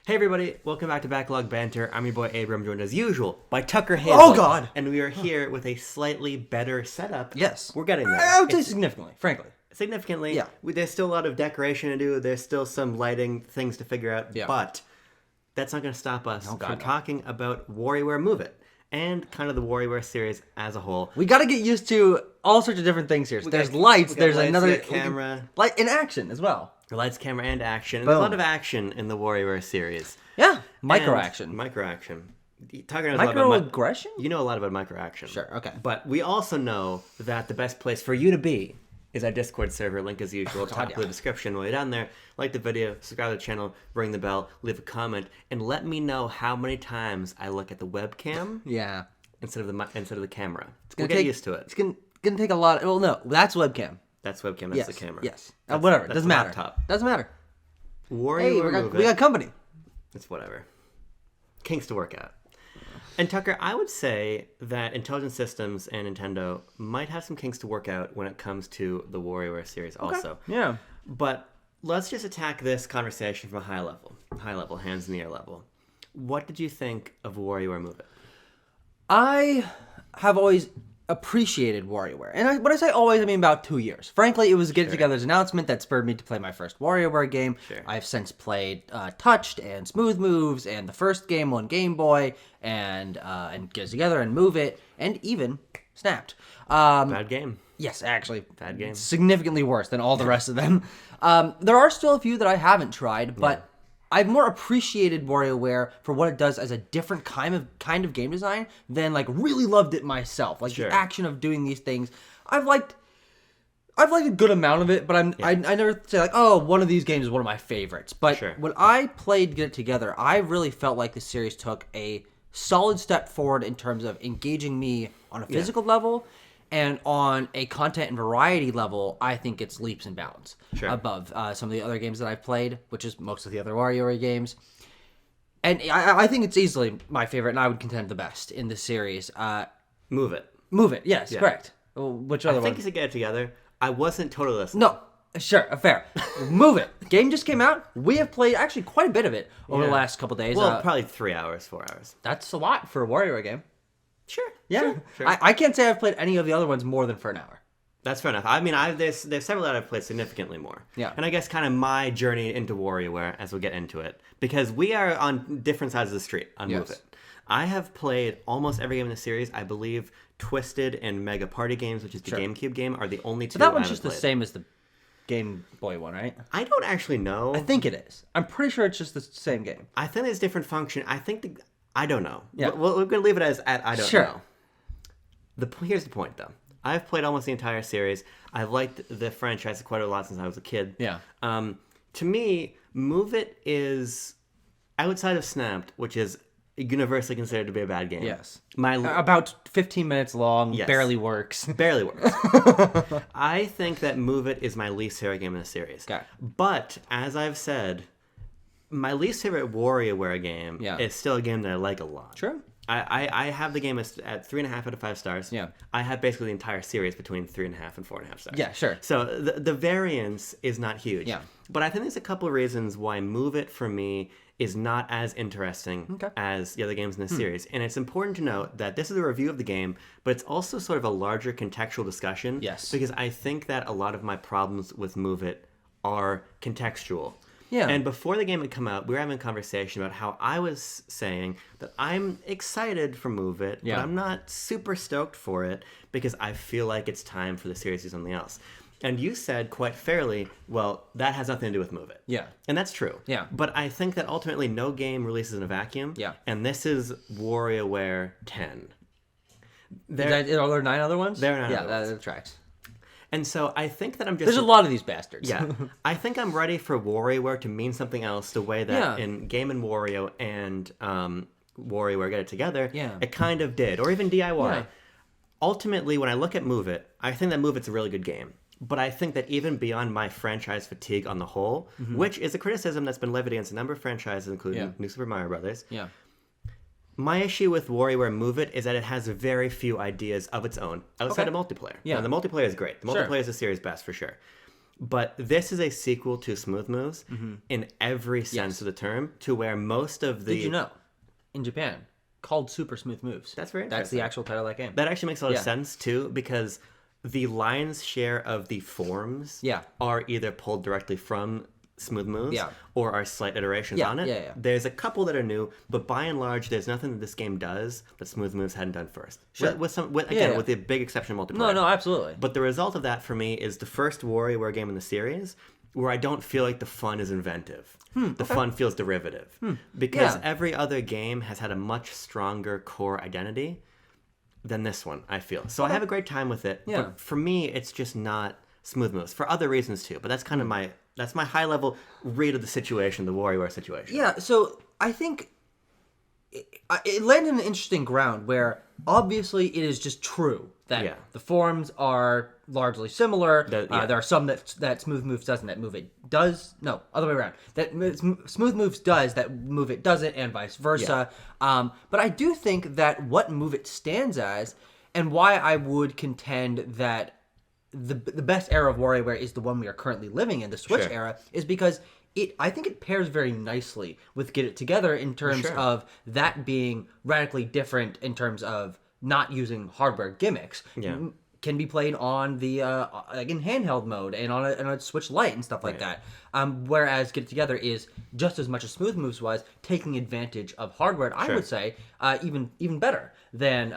Hey everybody, welcome back to Backlog Banter. I'm your boy Abram, joined as usual by Tucker Hazel. Oh God! And we are here with a slightly better setup. Yes. We're getting there. I would say significantly, frankly. Significantly. Yeah. There's still a lot of decoration to do. There's still some lighting things to figure out. Yeah. But that's not going to stop us from no. talking about WarioWare Move It and kind of the WarioWare series as a whole. We got to get used to all sorts of different things here. There's lights, there's lights, another camera. Light in action as well. Lights, camera, and action. And there's a lot of action in the WarioWare series. Yeah. Micro action. Tucker knows a lot about Microaggression? You know a lot about micro action. Sure, okay. But we also know that the best place for you to be is our Discord server. Link as usual, top of the description. While you're down there, like the video, subscribe to the channel, ring the bell, leave a comment, and let me know how many times I look at the webcam Yeah. instead of the camera. We'll get used to it. It's gonna take a lot. Well, no, that's webcam. That's webcam. That's the camera. Yes. Whatever. That's Doesn't matter. laptop. Doesn't matter. WarioWare Hey, Move we It. got company. It's whatever. Kinks to work out. And Tucker, I would say that Intelligent Systems and Nintendo might have some kinks to work out when it comes to the WarioWare series also. Yeah. But let's just attack this conversation from a high level, hands in the air level. What did you think of WarioWare Move It? I have always appreciated WarioWare. And when I say always, I mean about 2 years. Frankly, it was Get It Together's announcement that spurred me to play my first WarioWare game. Sure. I've since played Touched and Smooth Moves and the first game on Game Boy and Get It Together and Move It and even Snapped. Bad game. Yes, actually. Bad game. Significantly worse than all the rest of them. There are still a few that I haven't tried, but I've more appreciated WarioWare for what it does as a different kind of game design than like really loved it myself. Like the action of doing these things, I've liked a good amount of it, but I never say like, oh, one of these games is one of my favorites. But when I played Get It Together, I really felt like the series took a solid step forward in terms of engaging me on a physical level. And on a content and variety level, I think it's leaps and bounds above some of the other games that I've played, which is most of the other WarioWare games. And I think it's easily my favorite, and I would contend the best in this series. Move It. Move It, yes, correct. Which other I one? think you said Get It Together. I wasn't totally listening. No, sure, fair. Move It. Game just came out. We have played actually quite a bit of it over the last couple days. Well, probably 3 hours, 4 hours. That's a lot for a WarioWare game. Sure. Yeah. Sure. I can't say I've played any of the other ones more than for an hour. That's fair enough. I mean, there's several that I've played significantly more. Yeah. And I guess kind of my journey into WarioWare as we'll get into it. Because we are on different sides of the street on Move It. I have played almost every game in the series. I believe Twisted and Mega Party games, which is the GameCube game, are the only two But that one's I just haven't the played. same as the Game Boy one, right? I don't actually know. I think it is. I'm pretty sure it's just the same game. I think there's different function. I don't know. Yeah. We're going to leave it as at I don't Sure. know. Here's the point, though. I've played almost the entire series. I've liked the franchise quite a lot since I was a kid. Yeah. To me, Move It is, outside of Snapped, which is universally considered to be a bad game. Yes. About 15 minutes long, barely works. Barely works. I think that Move It is my least favorite game in the series. Okay. But, as I've said, my least favorite WarioWare game is still a game that I like a lot. Sure. I have the game at 3.5 out of 5 stars. Yeah. I have basically the entire series between 3.5 and 4.5 stars. Yeah, sure. So the variance is not huge. Yeah. But I think there's a couple of reasons why Move It for me is not as interesting as the other games in the series. And it's important to note that this is a review of the game, but it's also sort of a larger contextual discussion. Yes. Because I think that a lot of my problems with Move It are contextual. Yeah. And before the game had come out, we were having a conversation about how I was saying that I'm excited for Move It, but I'm not super stoked for it because I feel like it's time for the series to do something else. And you said quite fairly, well, that has nothing to do with Move It. Yeah. And that's true. Yeah. But I think that ultimately no game releases in a vacuum. Yeah. And this is WarioWare 10. Are there 9 other ones? There are 9 other other ones. ones. That tracks. And so I think that I'm just... There's a lot of these bastards. Yeah. I think I'm ready for WarioWare to mean something else the way that in Game & Wario and WarioWare Get It Together, it kind of did. Or even DIY. Yeah. Ultimately, when I look at Move It, I think that Move It's a really good game. But I think that even beyond my franchise fatigue on the whole, which is a criticism that's been levied against a number of franchises, including New Super Mario Brothers, my issue with WarioWare Move It is that it has very few ideas of its own outside of multiplayer. Yeah. Now, the multiplayer is great. The multiplayer is the series best for sure. But this is a sequel to Smooth Moves in every sense of the term, to where most of the... Did you know? In Japan, called Super Smooth Moves. That's very That's the interesting. actual title of that game. That actually makes a lot of sense, too, because the lion's share of the forms are either pulled directly from Smooth Moves or are slight iterations on it. Yeah. There's a couple that are new, but by and large, there's nothing that this game does that Smooth Moves hadn't done first. Sure. With the big exception of multiplayer. No, absolutely. But the result of that for me is the first WarioWare game in the series where I don't feel like the fun is inventive. The fun feels derivative. Because every other game has had a much stronger core identity than this one, I feel. So I have a great time with it. Yeah. But for me, it's just not Smooth Moves. For other reasons too. But that's kind of my high level read of the situation, the WarioWare situation. Yeah, so I think it landed in an interesting ground where obviously it is just true that the forms are largely similar. There are some that Smooth Moves does and that Move It does. No, other way around. That Smooth Moves does that Move It doesn't, and vice versa. But I do think that what Move It stands as, and why I would contend that the best era of WarioWare is the one we are currently living in, the Switch era, is because I think it pairs very nicely with Get It Together in terms of that being radically different in terms of not using hardware gimmicks. Can be played on the like in handheld mode and on a Switch Lite and stuff like that. Whereas Get It Together is just as much as Smooth Moves was taking advantage of hardware. I would say even better than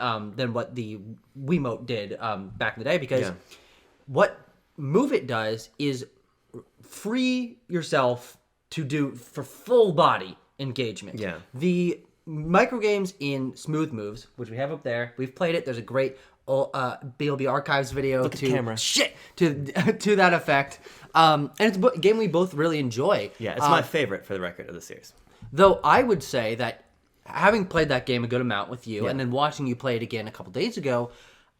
what the Wiimote did back in the day, because what Move It does is free yourself to do for full body engagement. The microgames in Smooth Moves, which we have up there, we've played it. There's a great BLB Archives video to that effect. And it's a game we both really enjoy. Yeah, it's my favorite, for the record, of the series. Though I would say that having played that game a good amount with you, and then watching you play it again a couple days ago,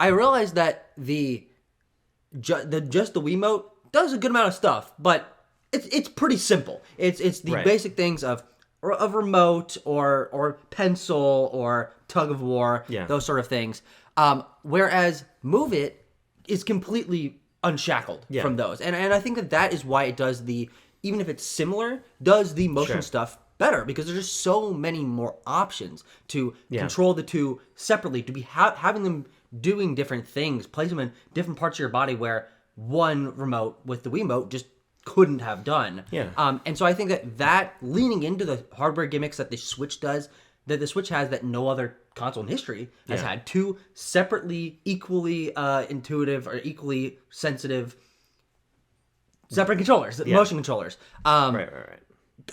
I realized that just the Wiimote does a good amount of stuff, but it's pretty simple. It's the basic things of remote or pencil or tug of war, those sort of things. Whereas Move It is completely unshackled from those. And I think that is why it does even if it's similar, does the motion stuff better, because there's just so many more options to control the two separately, to be having them doing different things, place them in different parts of your body where one remote with the Wiimote just couldn't have done. And so I think that leaning into the hardware gimmicks that the Switch does, that the Switch has that no other console in history has had, two separately, equally intuitive or equally sensitive separate controllers, motion controllers.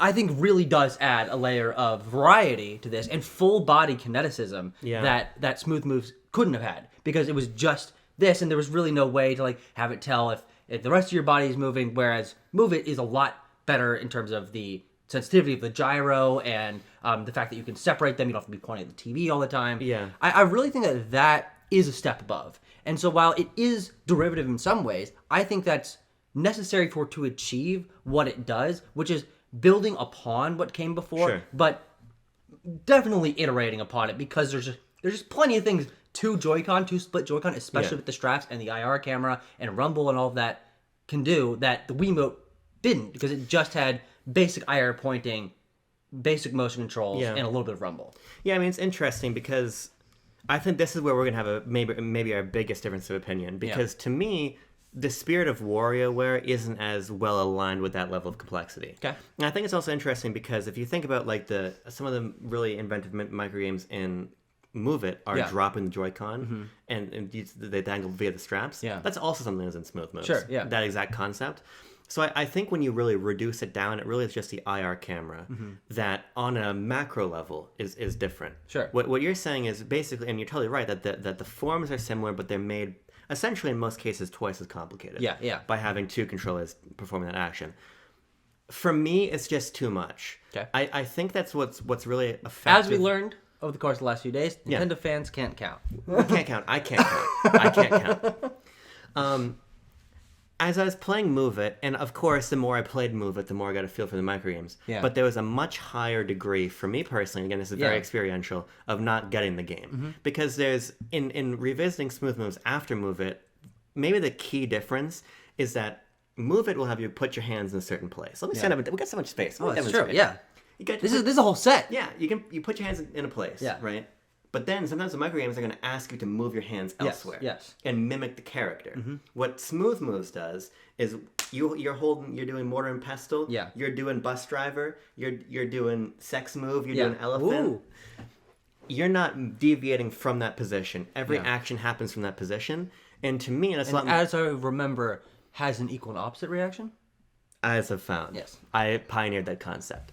I think really does add a layer of variety to this and full body kineticism that Smooth Moves couldn't have had, because it was just this, and there was really no way to have it tell if the rest of your body is moving, whereas Move It is a lot better in terms of the sensitivity of the gyro and the fact that you can separate them. You don't have to be pointing at the TV all the time. I really think that is a step above. And so while it is derivative in some ways, I think that's necessary to achieve what it does, which is building upon what came before, but definitely iterating upon it, because there's just plenty of things two split Joy-Con, especially with the straps and the IR camera and rumble and all of that, can do that the Wiimote didn't, because it just had basic IR pointing, basic motion controls, and a little bit of rumble. Yeah, I mean, it's interesting because I think this is where we're going to have maybe our biggest difference of opinion, because to me, the spirit of WarioWare isn't as well aligned with that level of complexity. Okay. And I think it's also interesting because if you think about some of the really inventive microgames in Move It are dropping the Joy-Con and they dangle via the straps. That's also something that's in Smooth Moves. That exact concept. So I think when you really reduce it down, it really is just the IR camera that on a macro level is different. What you're saying is basically, and you're totally right, that the forms are similar, but they're made essentially in most cases twice as complicated. By having two controllers performing that action. For me, it's just too much. I think that's what's really effective. As we learned over the course of the last few days, Nintendo fans can't count. Can't count. I can't count. I can't count. As I was playing Move It, and of course, the more I played Move It, the more I got a feel for the microgames. But there was a much higher degree, for me personally, again, this is very experiential, of not getting the game. Because there's, in revisiting Smooth Moves after Move It, maybe the key difference is that Move It will have you put your hands in a certain place. Let me stand up. We got so much space. Oh, that's true. Yeah. This is a whole set. Yeah, you put your hands in a place. Yeah. Right. But then sometimes the microgames are going to ask you to move your hands elsewhere. Yes. And mimic the character. Mm-hmm. What Smooth Moves does is you're doing Mortar and Pestle. Yeah. You're doing Bus Driver. You're doing Sex Move. You're doing Elephant. Ooh. You're not deviating from that position. Every action happens from that position. And to me, that's as I remember, has an equal and opposite reaction? As I've found. Yes. I pioneered that concept.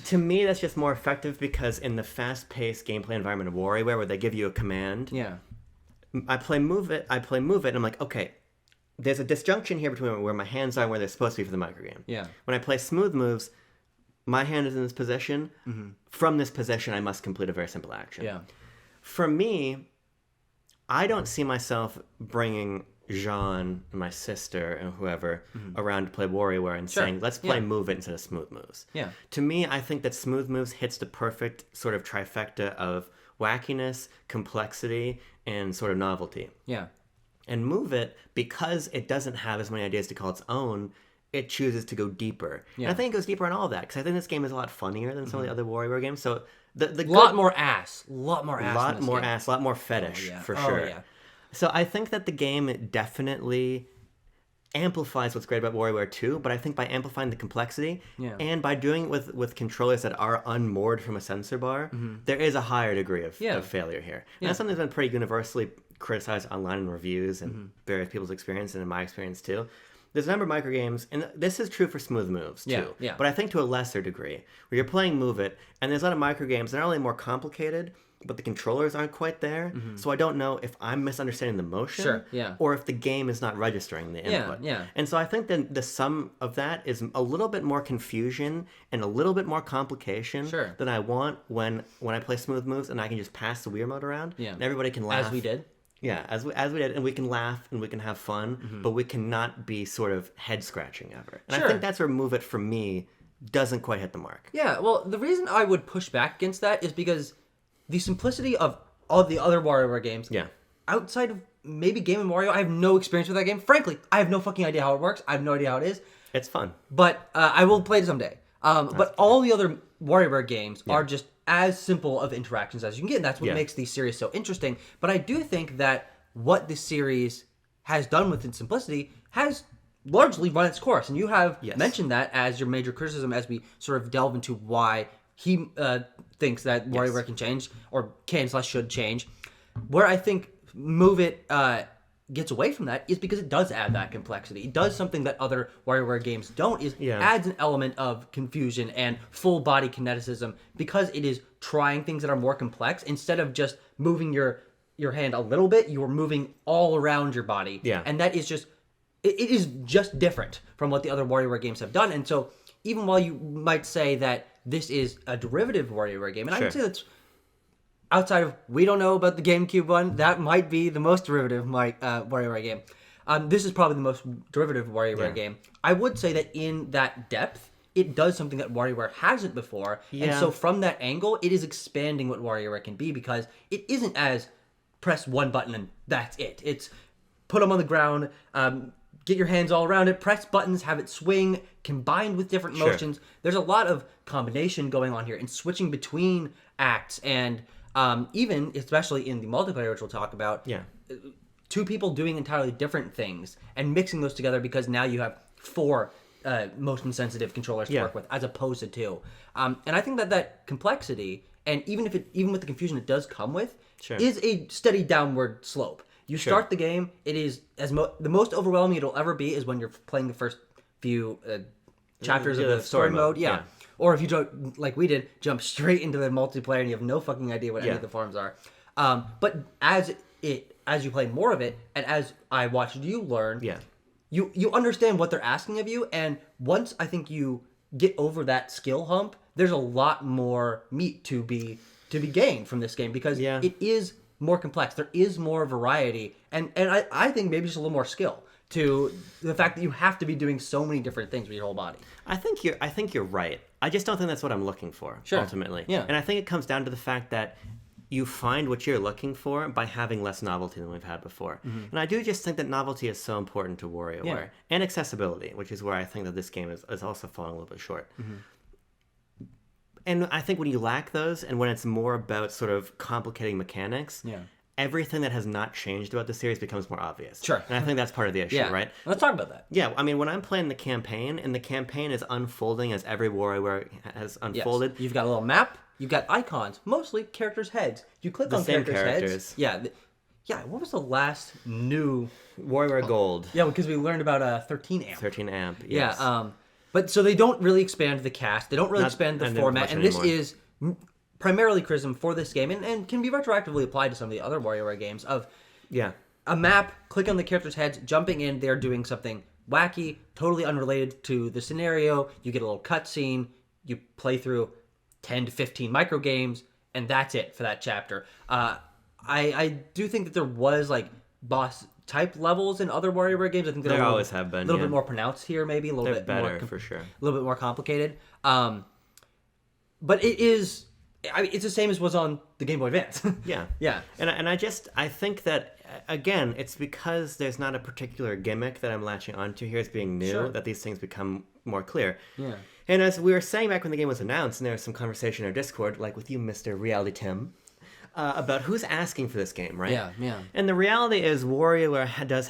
To me, that's just more effective because in the fast-paced gameplay environment of WarioWare, where they give you a command, I play Move It, and I'm like, okay, there's a disjunction here between where my hands are and where they're supposed to be for the microgame. Yeah. When I play Smooth Moves, my hand is in this position. Mm-hmm. From this position, I must complete a very simple action. Yeah. For me, I don't see myself bringing Jean and my sister and whoever around to play WarioWare and saying, let's play Move It instead of Smooth Moves. Yeah. To me, I think that Smooth Moves hits the perfect sort of trifecta of wackiness, complexity, and sort of novelty. Yeah. And Move It, because it doesn't have as many ideas to call its own, it chooses to go deeper. Yeah. And I think it goes deeper on all of that, because I think this game is a lot funnier than some of the other WarioWare games. So a lot more ass. A lot more fetish, for sure. Yeah. So I think that the game definitely amplifies what's great about WarioWare 2, but I think by amplifying the complexity and by doing it with controllers that are unmoored from a sensor bar, there is a higher degree of failure here. And that's something that's been pretty universally criticized online in reviews and various people's experience, and in my experience too. There's a number of microgames, and this is true for Smooth Moves too, but I think to a lesser degree, where you're playing Move It, and there's a lot of microgames that are not only more complicated, but the controllers aren't quite there, so I don't know if I'm misunderstanding the motion, or if the game is not registering the input. And so I think that the sum of that is a little bit more confusion and a little bit more complication than I want when I play Smooth Moves and I can just pass the Wii remote around, and everybody can laugh. As we did. Yeah, as we did, and we can laugh and we can have fun, but we cannot be sort of head scratching ever. And I think that's where Move It for me doesn't quite hit the mark. Yeah, well, the reason I would push back against that is because the simplicity of all the other WarioWare games, outside of maybe Game & Wario, I have no experience with that game. Frankly, I have no fucking idea how it works. I have no idea how it is. It's fun, but I will play it someday. But all the other WarioWare games are just as simple of interactions as you can get, and that's what makes these series so interesting. But I do think that what this series has done with its simplicity has largely run its course, and you have mentioned that as your major criticism as we sort of delve into why he thinks that WarioWare can change, or can/should change. Where I think Move It gets away from that is because it does add that complexity. It does something that other WarioWare games don't, adds an element of confusion and full body kineticism, because it is trying things that are more complex. Instead of just moving your hand a little bit, you're moving all around your body. Yeah. And that is just, it is just different from what the other WarioWare games have done. And so even while you might say that this is a derivative WarioWare game, and I would say that's, outside of, we don't know about the GameCube one, that might be the most derivative WarioWare game. This is probably the most derivative WarioWare game. I would say that in that depth, it does something that WarioWare hasn't before. And so from that angle, it is expanding what WarioWare can be, because it isn't as press one button and that's it. It's put them on the ground, get your hands all around it, press buttons, have it swing, combined with different motions. There's a lot of combination going on here and switching between acts, and even, especially in the multiplayer, which we'll talk about, two people doing entirely different things and mixing those together, because now you have four motion-sensitive controllers to work with, as opposed to two. And I think that complexity, and even with the confusion it does come with, is a steady downward slope. You start the game, it is the most overwhelming it'll ever be is when you're playing the first few chapters of the story mode. Or if you don't, like we did, jump straight into the multiplayer and you have no fucking idea what any of the forms are. But as you play more of it, and as I watched you learn, you understand what they're asking of you. And once I think you get over that skill hump, there's a lot more meat to be gained from this game, because it is more complex. There is more variety, and I think maybe just a little more skill to the fact that you have to be doing so many different things with your whole body. I think you're right. I just don't think that's what I'm looking for ultimately. And I think it comes down to the fact that you find what you're looking for by having less novelty than we've had before. And I do just think that novelty is so important to WarioWare. And accessibility, which is where I think that this game is also falling a little bit short. And I think when you lack those, and when it's more about sort of complicating mechanics, everything that has not changed about the series becomes more obvious. Sure. And I think that's part of the issue, right? Let's talk about that. Yeah, I mean, when I'm playing the campaign, and the campaign is unfolding as every WarioWare has unfolded. You've got a little map. You've got icons, mostly characters' heads. You click on same characters' heads. Yeah. What was the last new WarioWare Gold. Yeah, because we learned about 13 amp. 13 amp. Yes. Yeah. But so they don't really expand the cast. They don't really expand the format, and this is primarily criticism for this game, and can be retroactively applied to some of the other WarioWare games. Of a map, click on the characters' heads, jumping in, they're doing something wacky, totally unrelated to the scenario. You get a little cutscene. You play through 10 to 15 micro games, and that's it for that chapter. I do think that there was like boss type levels in other WarioWare games. I think there always have been. A little bit more pronounced here, maybe a little bit better more for sure. A little bit more complicated. But it is. I mean, it's the same as was on the Game Boy Advance. Yeah. And I think that again, it's because there's not a particular gimmick that I'm latching onto here as being new that these things become more clear. Yeah. And as we were saying back when the game was announced, and there was some conversation in our Discord, like with you, Mr. Reality Tim, about who's asking for this game, right? Yeah. And the reality is, WarioWare does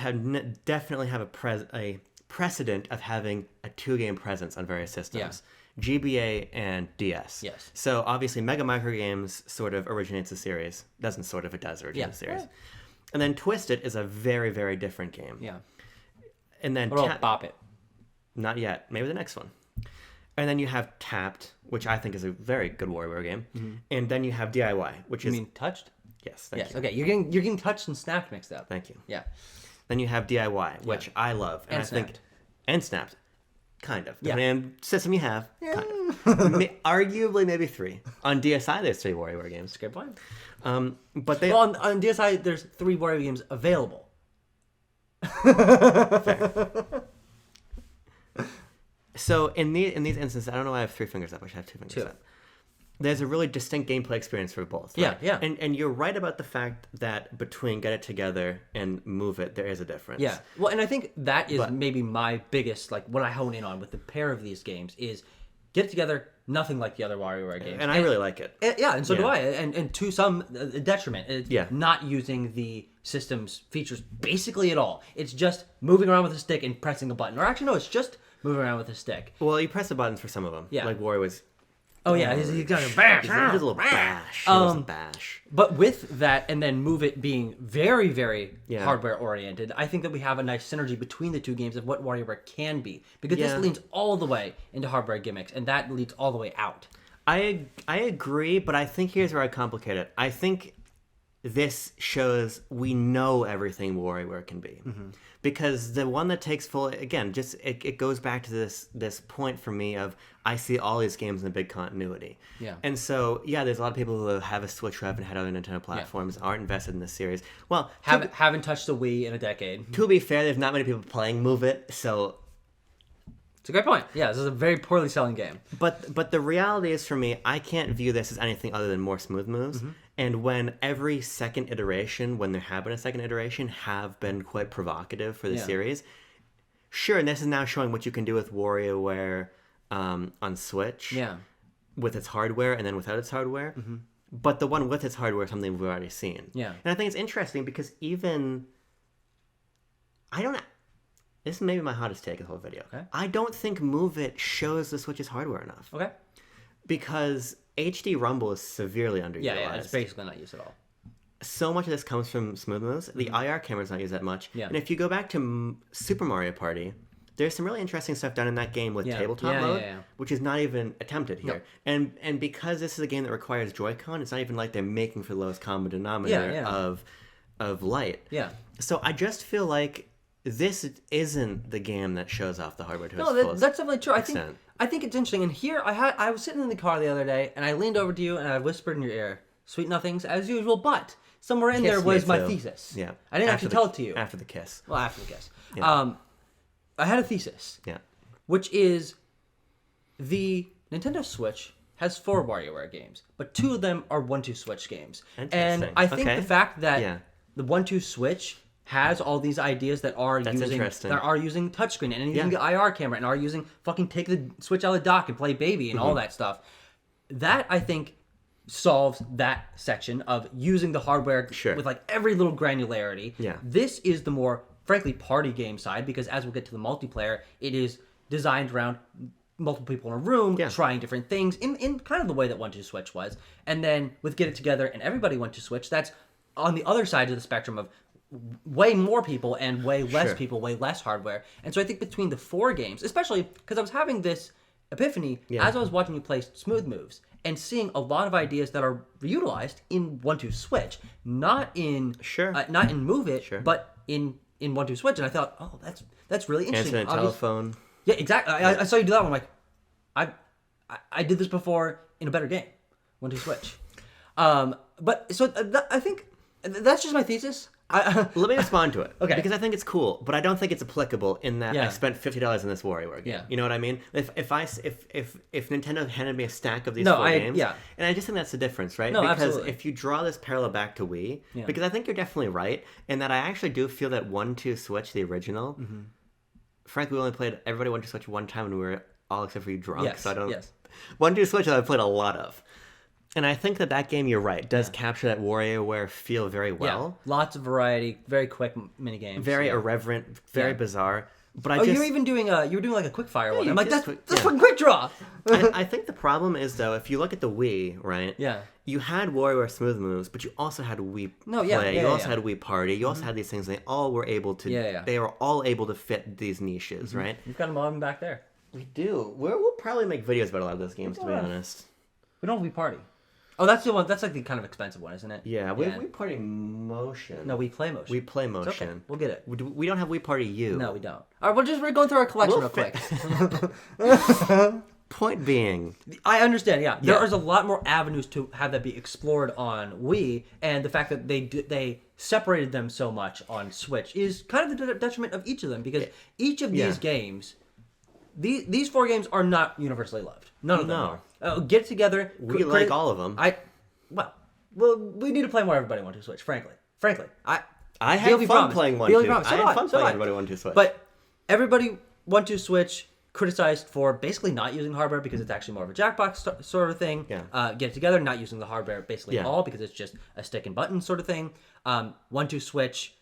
definitely have a precedent of having a 2-game presence on various systems. GBA and DS. Yes. So obviously Mega Micro Games sort of originates the series. Doesn't sort of, it does originate the series. And then Twisted is a very, very different game. Yeah. And then Bop It. Not yet. Maybe the next one. And then you have Tapped, which I think is a very good WarioWare game. And then you have DIY, which is... You mean Touched? Yes, thank you. Okay, you're getting Touched and Snapped mixed up. Thank you. Yeah. Then you have DIY, which I love. And I Snapped. think... And Snapped. Kind of. Yeah. Depending on system you have. Kind of. Arguably maybe 3. On DSi, there's 3 WarioWare games. That's a good point. But they... Well, on DSi, there's 3 WarioWare games available. Fair. So in these instances, I don't know why I have 3 fingers up. I should have 2 fingers up. There's a really distinct gameplay experience for both. Right? Yeah. And you're right about the fact that between Get It Together and Move It, there is a difference. Yeah. Well, and I think that is maybe my biggest, like, what I hone in on with the pair of these games is Get It Together, nothing like the other WarioWare games. And I really like it. And so do I. And to some detriment. It's not using the system's features basically at all. It's just moving around with a stick and pressing a button. Or actually, no, it's just moving around with a stick. Well, you press the buttons for some of them. Yeah. Like Wario's... Oh, yeah, he's got a bash. He's a little bash. He doesn't bash. But with that, and then Move It being very, very hardware-oriented, I think that we have a nice synergy between the two games of what WarioWare can be. Because this leans all the way into hardware gimmicks, and that leads all the way out. I agree, but I think here's where I complicate it. I think this shows we know everything WarioWare can be. Because the one that takes full... Again, just it goes back to this point for me of... I see all these games in a big continuity. Yeah. And so, there's a lot of people who have a Switch who haven't had other Nintendo platforms, aren't invested in this series. Well, haven't touched the Wii in a decade. To be fair, there's not many people playing Move It, so... It's a great point. Yeah, this is a very poorly selling game. But the reality is, for me, I can't view this as anything other than more smooth moves. And when every second iteration, when there have been a second iteration, have been quite provocative for the series. Sure, and this is now showing what you can do with WarioWare... on Switch, with its hardware and then without its hardware, but the one with its hardware is something we've already seen. And I think it's interesting because even this is maybe my hottest take of the whole video. I don't think Move It shows the Switch's hardware enough. Because HD Rumble is severely underutilized. Yeah, it's basically not used at all. So much of this comes from smooth moves. The IR camera's not used that much. And if you go back to Super Mario Party, there's some really interesting stuff done in that game with tabletop mode, which is not even attempted here. And because this is a game that requires Joy-Con, it's not even like they're making for the lowest common denominator of light. So I just feel like this isn't the game that shows off the hardware to its fullest that's definitely true. extent. I think it's interesting. And here I was sitting in the car the other day, and I leaned over to you and I whispered in your ear, "Sweet nothings as usual," but somewhere in there was my thesis. I didn't actually tell it to you. After the kiss. Well, after the kiss. I had a thesis. Which is the Nintendo Switch has 4 WarioWare games, but 2 of them are 1-2 Switch games. And Interesting. I think Okay. the fact that Yeah. the 1-2 Switch has all these ideas that are interesting. using touchscreen and using the IR camera and are using fucking take the Switch out of the dock and play Baby and all that stuff. That I think solves that section of using the hardware with like every little granularity. Yeah. This is the more frankly party game side, because as we'll get to the multiplayer, it is designed around multiple people in a room trying different things in kind of the way that 1-2 Switch was. And then with Get It Together and Everybody 1-2 Switch, that's on the other side of the spectrum of way more people and way less people, way less hardware. And so I think between the 4 games, especially because I was having this epiphany as I was watching you play Smooth Moves and seeing a lot of ideas that are utilized in 1-2 Switch, not in not in Move It, but in 1-2 Switch. And I thought, oh, that's really interesting. Answering a telephone. Yeah, exactly. I saw you do that one. I'm like, I did this before in a better game, 1-2 Switch. But so I think that's just my thesis. Let me respond to it. Okay. Because I think it's cool, but I don't think it's applicable in that I spent $50 in this WarioWare game. Yeah. You know what I mean? If Nintendo handed me a stack of these 4 games, and I just think that's the difference, right? No, because absolutely. if you draw this parallel back to Wii, because I think you're definitely right, in that I actually do feel that 1-2 Switch, the original, frankly, we only played Everybody 1-2 Switch one time when we were all except for you drunk, so I don't. 1-2 Switch I've played a lot of. And I think that game, you're right, does capture that WarioWare feel very well. Yeah. Lots of variety, very quick mini games. Very irreverent, very bizarre. But you were even doing like a quick fire one. I'm like, that's quick quick draw. I think the problem is, though, if you look at the Wii, right? Yeah. You had WarioWare Smooth Moves, but you also had Wii Play. You also had Wii Party. You also had these things. They all were able to. They were all able to fit these niches, right? We've got them all back there. We do. We'll probably make videos about a lot of those games, to be honest. We don't have Wii Party. Oh, that's the one. That's like the kind of expensive one, isn't it? Yeah, we Party Motion. No, We Play Motion. We Play Motion. Okay. We'll get it. We don't have Wii Party U. No, we don't. All right, we're going through our collection real quick. Point being, I understand. Yeah, there is a lot more avenues to have that be explored on Wii, and the fact that they separated them so much on Switch is kind of the detriment of each of them, because each of these games. These 4 games are not universally loved. None of them are. Get It Together. We like all of them. Well, we need to play more Everybody 1-2 Switch. Frankly, I had fun playing 1-2. I had fun playing Everybody 1-2 Switch. But Everybody 1-2 Switch criticized for basically not using hardware because it's actually more of a Jackbox sort of thing. Yeah. Get It Together, not using the hardware basically at all because it's just a stick and button sort of thing. 1-2 Switch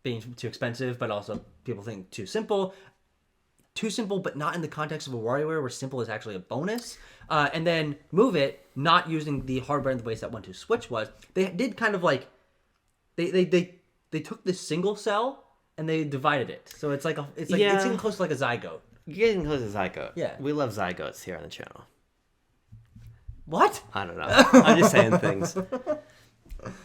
being too expensive, but also people think too simple. Too simple, but not in the context of a WarioWare where simple is actually a bonus. And then Move It, not using the hardware in the ways that 1-2 Switch was. They did kind of like they took this single cell and they divided it. So it's like it's getting close to like a zygote. You're getting close to zygote. Yeah. We love zygotes here on the channel. What? I don't know. I'm just saying things.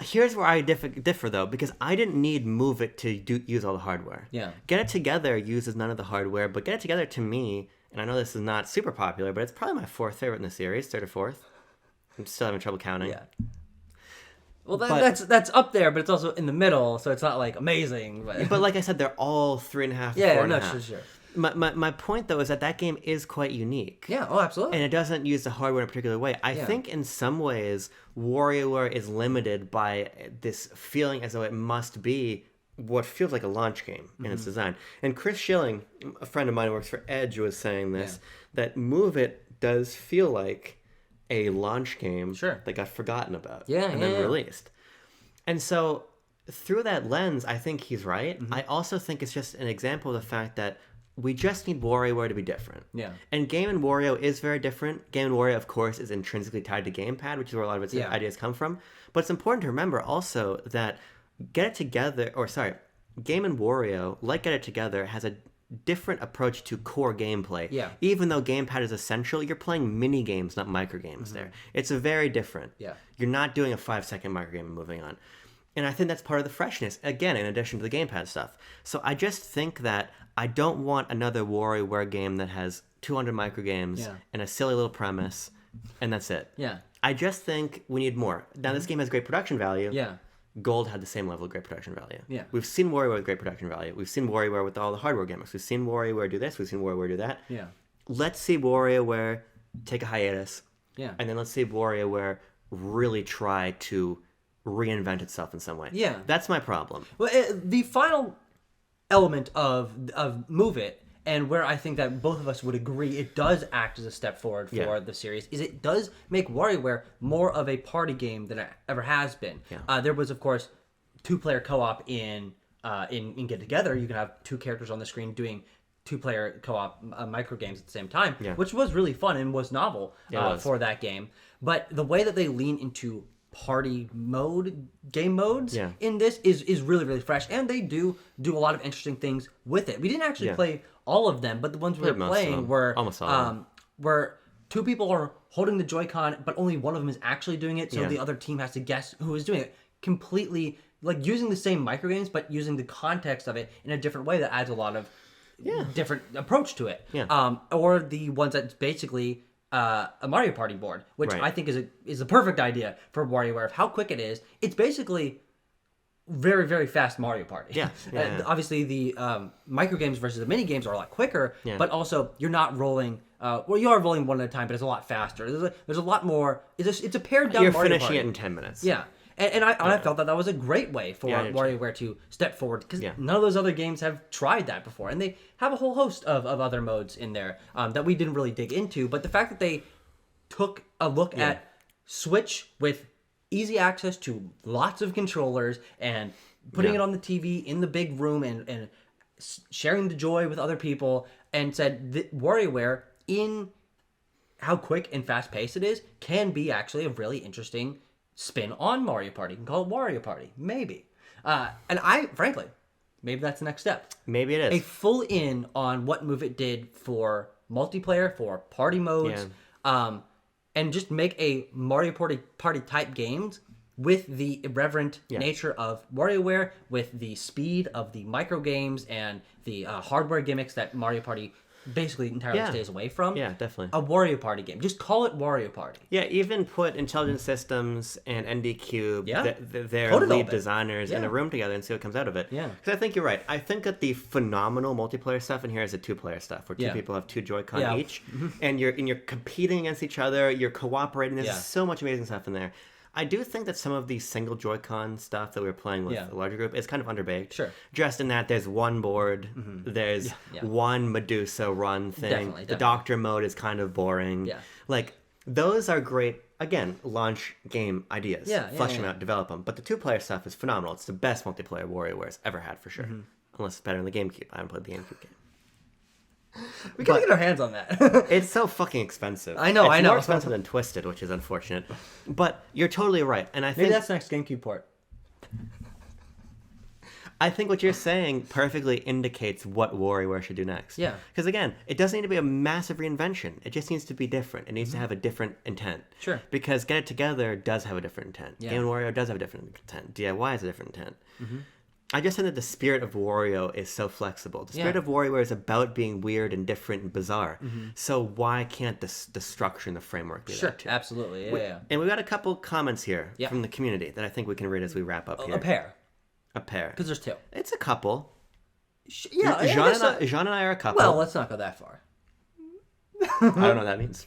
Here's where I differ, though, because I didn't need Move It to use all the hardware. Yeah. Get It Together uses none of the hardware, but Get It Together to me, and I know this is not super popular, but it's probably my 4th favorite in the series, 3rd or 4th. I'm still having trouble counting. Yeah. Well, that's up there, but it's also in the middle, so it's not like amazing. But like I said, they're all 3.5, 4.5. Yeah, sure. My point, though, is that game is quite unique. Yeah, oh, absolutely. And it doesn't use the hardware in a particular way. I think in some ways, WarioWare is limited by this feeling as though it must be what feels like a launch game in its design. And Chris Schilling, a friend of mine who works for Edge, was saying this, that Move It does feel like a launch game that got forgotten about and then released. And so through that lens, I think he's right. I also think it's just an example of the fact that we just need WarioWare to be different. Yeah. And Game & Wario is very different. Game & Wario, of course, is intrinsically tied to Gamepad, which is where a lot of its ideas come from. But it's important to remember also that Game & Wario, like Get It Together, has a different approach to core gameplay. Yeah. Even though Gamepad is essential, you're playing mini games, not micro games there. It's a very different. Yeah. You're not doing a 5-second micro game and moving on. And I think that's part of the freshness, again, in addition to the gamepad stuff. So I just think that I don't want another WarioWare game that has 200 microgames and a silly little premise, and that's it. Yeah. I just think we need more. Now, this game has great production value. Yeah. Gold had the same level of great production value. Yeah. We've seen WarioWare with great production value. We've seen WarioWare with all the hardware gimmicks. We've seen WarioWare do this. We've seen WarioWare do that. Yeah. Let's see WarioWare take a hiatus, Yeah. And then let's see WarioWare really try to reinvent itself in some way. Yeah. That's my problem. Well, the final element of Move It, and where I think that both of us would agree it does act as a step forward for the series, is it does make WarioWare more of a party game than it ever has been. Yeah. There was, of course, 2-player co-op in Get Together. You can have 2 characters on the screen doing 2-player co-op micro games at the same time, which was really fun and was novel for that game. But the way that they lean into party game modes in this is really, really fresh, and they do a lot of interesting things with it. We didn't actually play all of them, but the ones we were playing were almost all of them. where 2 people are holding the Joy-Con, but only one of them is actually doing it, so the other team has to guess who is doing it. Completely, like, using the same microgames, but using the context of it in a different way that adds a lot of different approach to it. Or the ones that's basically a Mario Party board, which I think is a perfect idea for WarioWare of how quick it is. It's basically very, very fast Mario Party. Obviously, the micro games versus the mini games are a lot quicker, but also you're not rolling. Well, you are rolling one at a time, but it's a lot faster. There's a lot more. It's a pared down. You're Mario finishing Party. It in 10 minutes. Yeah. And I felt that was a great way for WarioWare to step forward, because none of those other games have tried that before, and they have a whole host of other modes in there that we didn't really dig into. But the fact that they took a look at Switch with easy access to lots of controllers and putting it on the TV in the big room and sharing the joy with other people, and said that WarioWare, in how quick and fast paced it is, can be actually a really interesting spin on Mario Party. You can call it Wario Party, maybe. And frankly, maybe that's the next step. Maybe it is. A full in on what Move It did for multiplayer, for party modes, and just make a Mario Party type games with the irreverent nature of WarioWare, with the speed of the micro games and the hardware gimmicks that Mario Party basically entirely stays away from. Yeah, definitely. A Wario Party game. Just call it Wario Party. Yeah, even put Intelligent Systems and ND Cube, their Code lead development. designers, in a room together and see what comes out of it. Yeah. Because I think you're right. I think that the phenomenal multiplayer stuff in here is the 2-player stuff, where 2 people have 2 Joy-Con each, and you're competing against each other, you're cooperating. There's so much amazing stuff in there. I do think that some of the single Joy-Con stuff that we were playing with a larger group is kind of underbaked. Sure. Just in that there's one board, there's one Medusa run thing. Definitely. The Doctor mode is kind of boring. Yeah. Like, those are great, again, launch game ideas. Flesh them out, develop them. But the 2-player stuff is phenomenal. It's the best multiplayer WarioWare's ever had, for sure. Unless it's better than the GameCube. I haven't played the GameCube game. We gotta get our hands on that. It's so fucking expensive. I know. It's more expensive than Twisted, which is unfortunate. But you're totally right. And I think Maybe that's the next GameCube port. I think what you're saying perfectly indicates what WarioWare should do next. Yeah. Because again, it doesn't need to be a massive reinvention. It just needs to be different. It needs to have a different intent. Sure. Because Get It Together does have a different intent. Yeah. Game & Wario does have a different intent. DIY has a different intent. I just think that the spirit of Wario is so flexible. The spirit of WarioWare is about being weird and different and bizarre. So why can't the structure and the framework be that too? Absolutely. Yeah. And we've got a couple comments here from the community that I think we can read as we wrap up here. A pair. A pair. Because there's 2. It's a couple. Yeah. Jean and I are a couple. Well, let's not go that far. I don't know what that means.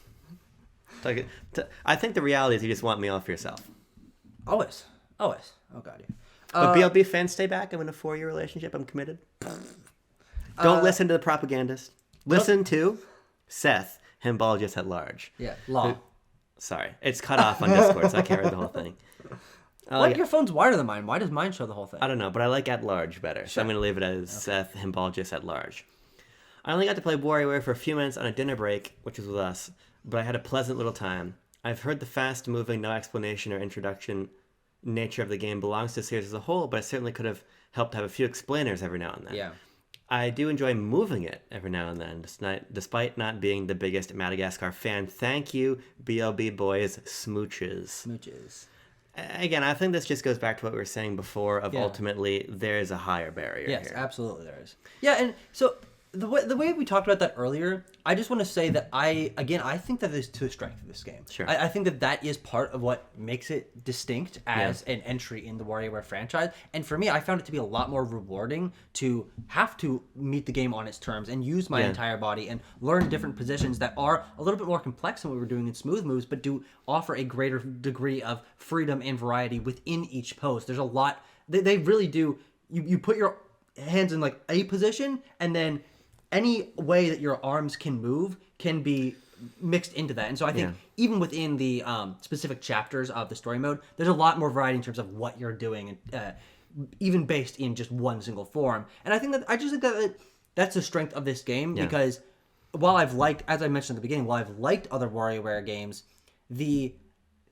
I think the reality is you just want me all for yourself. Always. Oh, God, yeah. But BLB fans, stay back. I'm in a 4-year relationship. I'm committed. Don't listen to the propagandist. Listen to Seth, himbologist at large. Yeah, law. Sorry. It's cut off on Discord, so I can't read the whole thing. Your phone's wider than mine. Why does mine show the whole thing? I don't know, but I like at large better. So I'm going to leave it as Seth, himbologist at large. I only got to play WarioWare for a few minutes on a dinner break, which was with us, but I had a pleasant little time. I've heard the fast-moving, no explanation or introduction nature of the game belongs to the series as a whole, but it certainly could have helped to have a few explainers every now and then. Yeah. I do enjoy moving it every now and then, despite not being the biggest Madagascar fan. Thank you, BLB boys, smooches. Again, I think this just goes back to what we were saying before of ultimately there is a higher barrier here. Yes, absolutely there is. Yeah, and so the way we talked about that earlier, I just want to say that I think that there's two strengths of this game. Sure. I think that is part of what makes it distinct as an entry in the WarioWare franchise. And for me, I found it to be a lot more rewarding to have to meet the game on its terms and use my entire body and learn different positions that are a little bit more complex than what we were doing in Smooth Moves, but do offer a greater degree of freedom and variety within each pose. There's a lot. They really do. You put your hands in like a position, and then any way that your arms can move can be mixed into that. And so I think even within the specific chapters of the story mode, there's a lot more variety in terms of what you're doing, even based in just one single form. And I just think that that's the strength of this game, because while I've liked, as I mentioned at the beginning, while I've liked other WarioWare games, the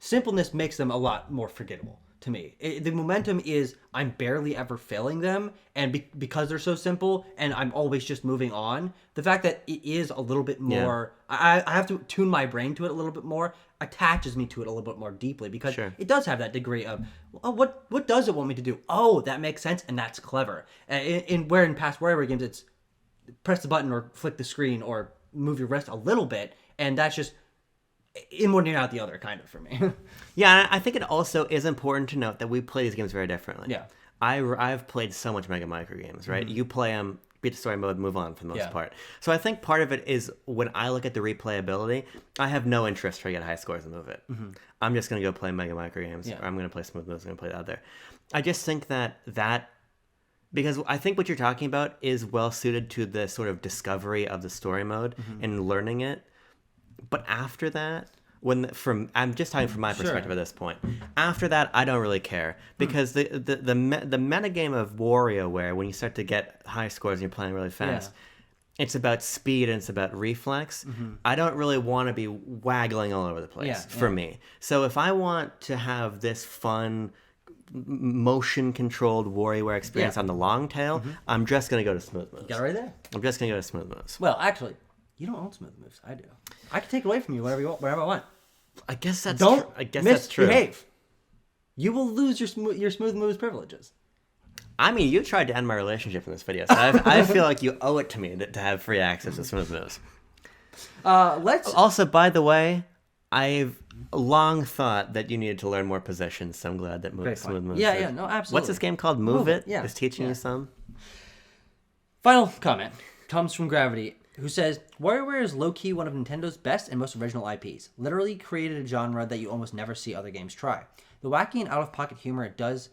simpleness makes them a lot more forgettable. To me, the momentum is I'm barely ever failing them, and because they're so simple, and I'm always just moving on. The fact that it is a little bit more, I have to tune my brain to it a little bit more, attaches me to it a little bit more deeply, because it does have that degree of, oh, what does it want me to do? Oh, that makes sense, and that's clever. Where in past WarioWare games, it's press the button or flick the screen or move your wrist a little bit, and that's just in one ear out the other, kind of, for me. Yeah, I think it also is important to note that we play these games very differently. Yeah. I've played so much Mega Micro games, right? You play them, beat the story mode, move on for the most part. So I think part of it is when I look at the replayability, I have no interest to get high scores and Move It. I'm just going to go play Mega Micro games, or I'm going to play Smooth Moves, I'm going to play the other. I just think that because I think what you're talking about is well suited to the sort of discovery of the story mode and learning it. But after that, I'm just talking from my perspective at this point. After that, I don't really care, because the meta game of WarioWare, when you start to get high scores and you're playing really fast, it's about speed and it's about reflex. I don't really want to be waggling all over the place for me. So if I want to have this fun, motion-controlled WarioWare experience on the long tail, I'm just going to go to Smooth Moves. You got it right there. I'm just going to go to Smooth Moves. Well, actually, you don't own Smooth Moves. I do. I can take it away from you wherever I want. I guess that's Don't I guess that's true. Misbehave. You will lose your Smooth Moves privileges. I mean, you tried to end my relationship in this video, so I feel like you owe it to me to have free access to Smooth Moves. Also, by the way, I've long thought that you needed to learn more positions, so I'm glad that Smooth Moves. Yeah, no, absolutely. What's this game called? Move It? Yeah. Is teaching you some? Final comment comes from Gravity, who says, WarioWare is low-key one of Nintendo's best and most original IPs. Literally created a genre that you almost never see other games try. The wacky and out-of-pocket humor it does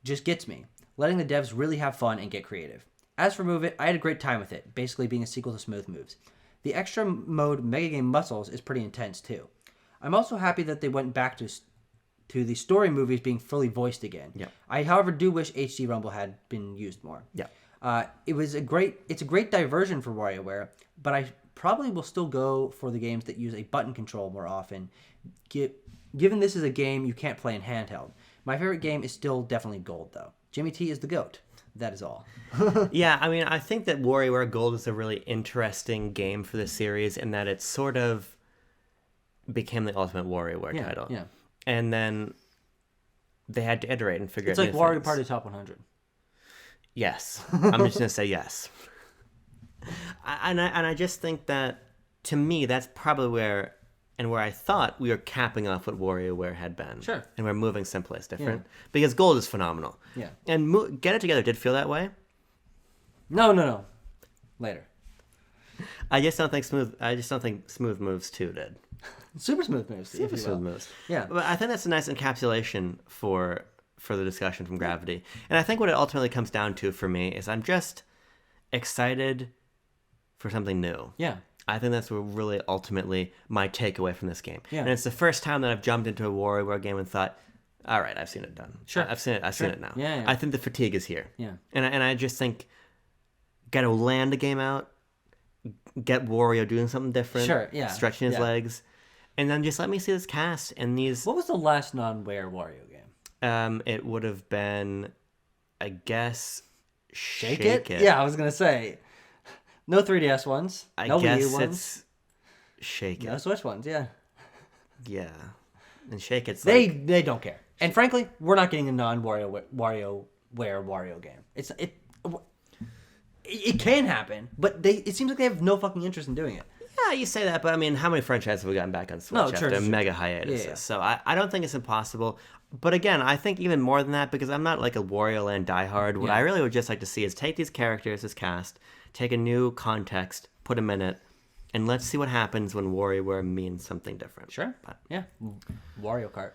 just gets me, letting the devs really have fun and get creative. As for Move It, I had a great time with it, basically being a sequel to Smooth Moves. The extra mode Mega Game Muscles is pretty intense too. I'm also happy that they went back to the story movies being fully voiced again. Yep. I, however, do wish HD Rumble had been used more. Yeah. It's a great diversion for WarioWare, but I probably will still go for the games that use a button control more often, given this is a game you can't play in handheld. My favorite game is still definitely Gold, though. Jimmy T is the GOAT. That is all. Yeah, I mean, I think that WarioWare Gold is a really interesting game for the series in that it sort of became the ultimate WarioWare title. Yeah. And then they had to iterate and figure it's out like new Wario things. Party Top 100. Yes. I'm just going to say yes. I just think that, to me, that's probably where I thought we were capping off what WarioWare had been. Sure. And we're moving someplace different. Because Gold is phenomenal. Yeah. And Get It Together did feel that way. No. Later. I just don't think Smooth Moves 2 did. Super Smooth Moves. Super Smooth Moves. Yeah. But I think that's a nice encapsulation for the discussion from Gravity. And I think what it ultimately comes down to for me is I'm just excited for something new. Yeah. I think that's what really ultimately my takeaway from this game. Yeah. And it's the first time that I've jumped into a WarioWare game and thought, all right, I've seen it done. Sure. I've seen it now. Yeah. I think the fatigue is here. Yeah. And I just think, got to land a game out, get Wario doing something different. Sure, yeah. Stretching his legs. And then just let me see this cast and these... What was the last non-Wear Wario game? It would have been, I guess, Shake It? Yeah, I was going to say. No 3DS ones. No guess Wii U ones. it's Shake It. No Switch ones, yeah. Yeah. And Shake It's They like... don't care. And frankly, we're not getting a non-WarioWare Wario game. It can happen, but it seems like they have no fucking interest in doing it. Yeah, you say that, but I mean, how many franchises have we gotten back on Switch after mega hiatuses? Yeah. So I don't think it's impossible. But again, I think even more than that, because I'm not like a Wario Land diehard, what I really would just like to see is take these characters, this cast, take a new context, put them in it, and let's see what happens when WarioWare means something different. Sure. But Yeah. Wario Kart.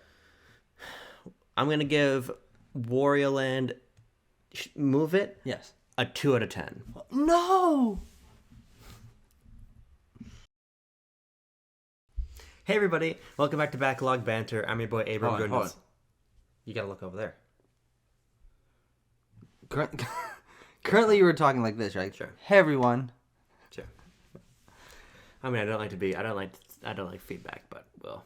I'm going to give Wario Land Move It Yes. a 2 out of 10. No! Hey everybody, welcome back to Backlog Banter. I'm your boy Abram Hold on. Goodness. You gotta look over there. Currently, you were talking like this, right? Sure. Hey everyone. Sure. I mean, I don't like feedback, but well.